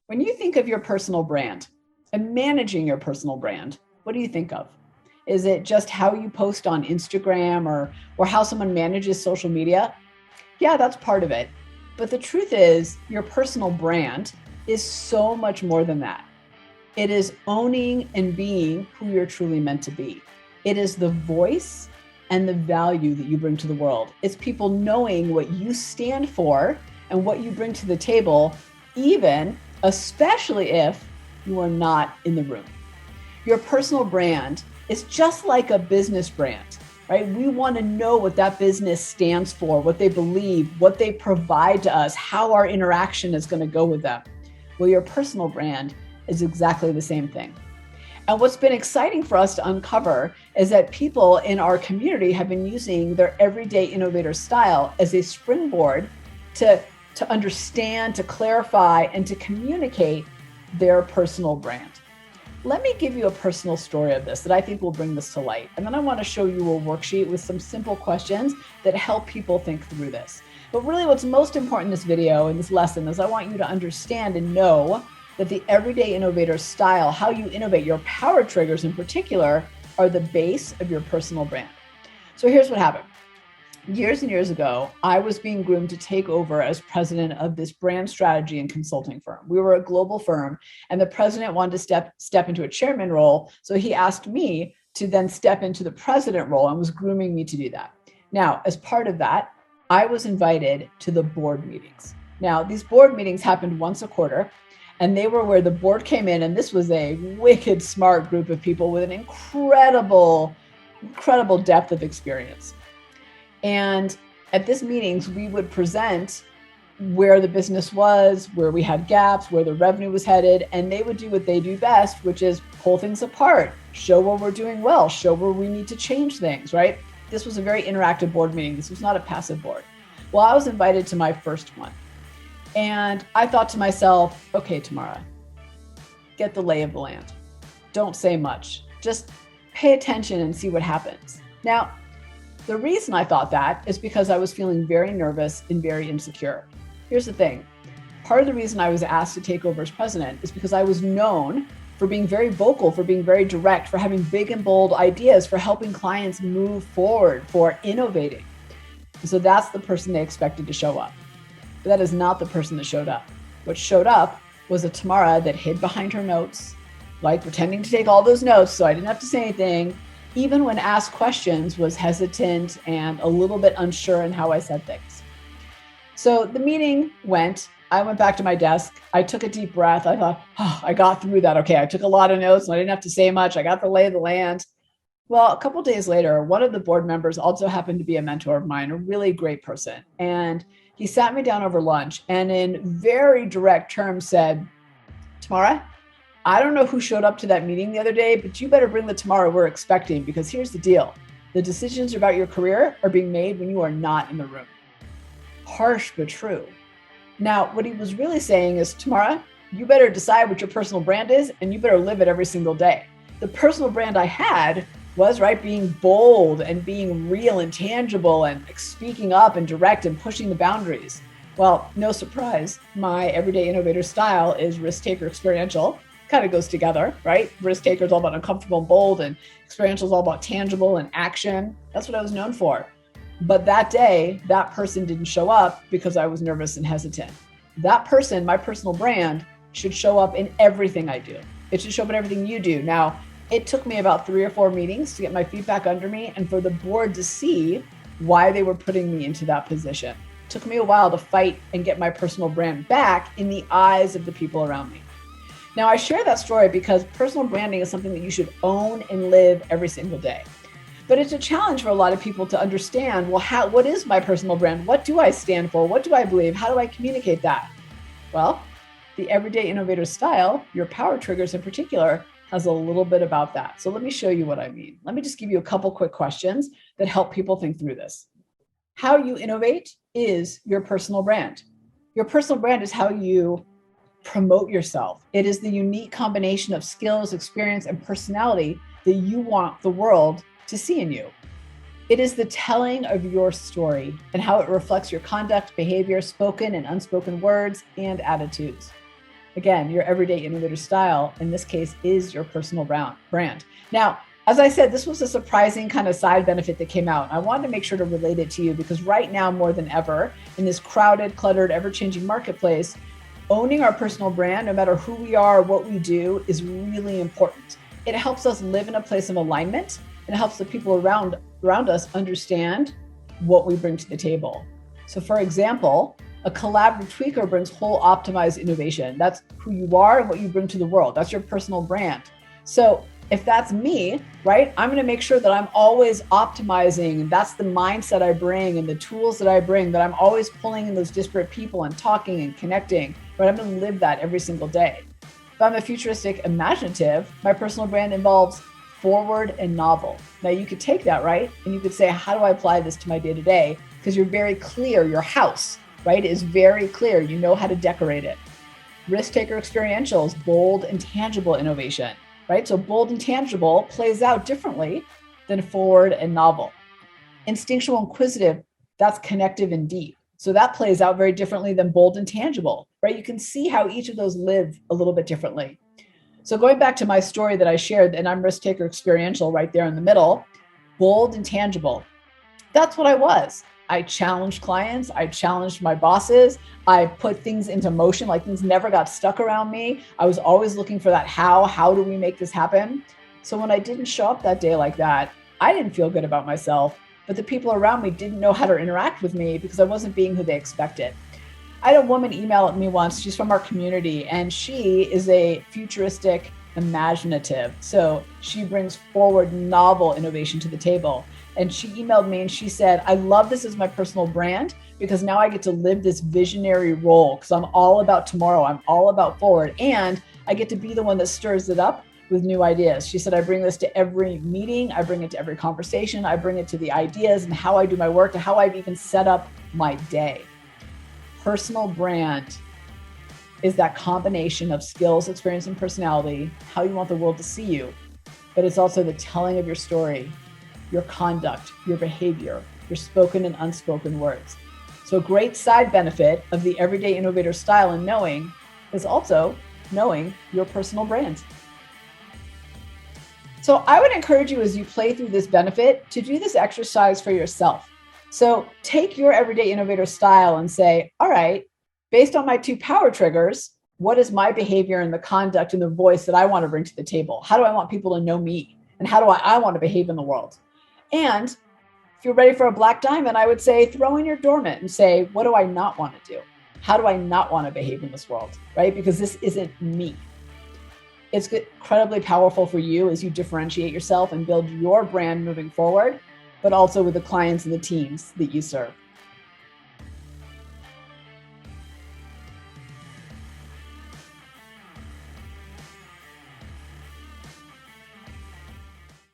When you think of your personal brand and managing your personal brand, what do you think of? Is it just how you post on Instagram or how someone manages social media? Yeah, that's part of it. But the truth is, your personal brand is so much more than that. It is owning and being who you're truly meant to be. It is the voice and the value that you bring to the world. It's people knowing what you stand for and what you bring to the table, especially if you are not in the room. Your personal brand is just like a business brand, right? We want to know what that business stands for, what they believe, what they provide to us, how our interaction is going to go with them. Well, your personal brand is exactly the same thing. And what's been exciting for us to uncover is that people in our community have been using their everyday innovator style as a springboard to understand, to clarify, and to communicate their personal brand. Let me give you a personal story of this that I think will bring this to light. And then I want to show you a worksheet with some simple questions that help people think through this. But really what's most important in this video and this lesson is I want you to understand and know that the everyday innovator style, how you innovate, your power triggers in particular, are the base of your personal brand. So here's what happened. Years and years ago, I was being groomed to take over as president of this brand strategy and consulting firm. We were a global firm, and the president wanted to step into a chairman role. So he asked me to then step into the president role and was grooming me to do that. Now, as part of that, I was invited to the board meetings. Now, these board meetings happened once a quarter, and they were where the board came in, and this was a wicked smart group of people with an incredible depth of experience. And at these meetings, we would present where the business was, where we had gaps, where the revenue was headed, and they would do what they do best, which is pull things apart, show where we're doing well, show where we need to change things, right? This was a very interactive board meeting. This was not a passive board. Well, I was invited to my first one. And I thought to myself, okay, Tamara, get the lay of the land. Don't say much. Just pay attention and see what happens. Now, the reason I thought that is because I was feeling very nervous and very insecure. Here's the thing. Part of the reason I was asked to take over as president is because I was known for being very vocal, for being very direct, for having big and bold ideas, for helping clients move forward, for innovating. And so that's the person they expected to show up. But that is not the person that showed up. What showed up was a Tamara that hid behind her notes, like pretending to take all those notes so I didn't have to say anything. Even when asked questions, was hesitant and a little bit unsure in how I said things. So the meeting went, I went back to my desk. I took a deep breath. I thought, I got through that. Okay, I took a lot of notes and I didn't have to say much. I got the lay of the land. Well, a couple of days later, one of the board members also happened to be a mentor of mine, a really great person. And he sat me down over lunch and in very direct terms said, Tamara, I don't know who showed up to that meeting the other day, but you better bring the Tamara we're expecting, because here's the deal. The decisions about your career are being made when you are not in the room. Harsh, but true. Now, what he was really saying is, Tamara, you better decide what your personal brand is, and you better live it every single day. The personal brand I had was, right, being bold and being real and tangible and speaking up and direct and pushing the boundaries. Well, no surprise, my everyday innovator style is risk taker experiential. Kind of goes together, right? Risk taker is all about uncomfortable and bold, and experiential is all about tangible and action. That's what I was known for. But that day, that person didn't show up because I was nervous and hesitant. That person, my personal brand, should show up in everything I do. It should show up in everything you do. Now, it took me about 3 or 4 meetings to get my feedback under me and for the board to see why they were putting me into that position. It took me a while to fight and get my personal brand back in the eyes of the people around me. Now, I share that story because personal branding is something that you should own and live every single day. But it's a challenge for a lot of people to understand, well, what is my personal brand? What do I stand for? What do I believe? How do I communicate that? Well, the everyday innovator style, your power triggers in particular, has a little bit about that. So let me show you what I mean. Let me just give you a couple quick questions that help people think through this. How you innovate is your personal brand. Your personal brand is how you promote yourself. It is the unique combination of skills, experience, and personality that you want the world to see in you. It is the telling of your story and how it reflects your conduct, behavior, spoken and unspoken words, and attitudes. Again, your everyday innovator style, in this case, is your personal brand. Now, as I said, this was a surprising kind of side benefit that came out. I wanted to make sure to relate it to you because right now, more than ever, in this crowded, cluttered, ever-changing marketplace, owning our personal brand, no matter who we are, what we do, is really important. It helps us live in a place of alignment. It helps the people around us understand what we bring to the table. So for example, a collaborative tweaker brings whole optimized innovation. That's who you are and what you bring to the world. That's your personal brand. So if that's me, right, I'm going to make sure that I'm always optimizing. And that's the mindset I bring and the tools that I bring, that I'm always pulling in those disparate people and talking and connecting, right? I'm going to live that every single day. If I'm a futuristic imaginative, my personal brand involves forward and novel. Now you could take that, right? And you could say, how do I apply this to my day-to-day? Because you're very clear, your house, right, is very clear. You know how to decorate it. Risk taker experientials, bold and tangible innovation, right? So bold and tangible plays out differently than forward and novel. Instinctual inquisitive, that's connective and deep. So that plays out very differently than bold and tangible, right? You can see how each of those live a little bit differently. So going back to my story that I shared, and I'm risk taker experiential right there in the middle, bold and tangible. That's what I was. I challenged clients. I challenged my bosses. I put things into motion, like things never got stuck around me. I was always looking for that how do we make this happen? So when I didn't show up that day like that, I didn't feel good about myself, but the people around me didn't know how to interact with me because I wasn't being who they expected. I had a woman email me once. She's from our community, and she is a futuristic imaginative. So she brings forward novel innovation to the table. And she emailed me and she said, I love this as my personal brand because now I get to live this visionary role because I'm all about tomorrow. I'm all about forward. And I get to be the one that stirs it up with new ideas. She said, I bring this to every meeting. I bring it to every conversation. I bring it to the ideas and how I do my work, to how I've even set up my day. Personal brand is that combination of skills, experience, and personality, how you want the world to see you. But it's also the telling of your story, your conduct, your behavior, your spoken and unspoken words. So a great side benefit of the Everyday Innovator style and knowing is also knowing your personal brand. So I would encourage you as you play through this benefit to do this exercise for yourself. So take your Everyday Innovator style and say, all right, based on my 2 power triggers, what is my behavior and the conduct and the voice that I want to bring to the table? How do I want people to know me? And how do I want to behave in the world? And if you're ready for a black diamond, I would say throw in your dormant and say, what do I not want to do? How do I not want to behave in this world, right? Because this isn't me. It's incredibly powerful for you as you differentiate yourself and build your brand moving forward, but also with the clients and the teams that you serve.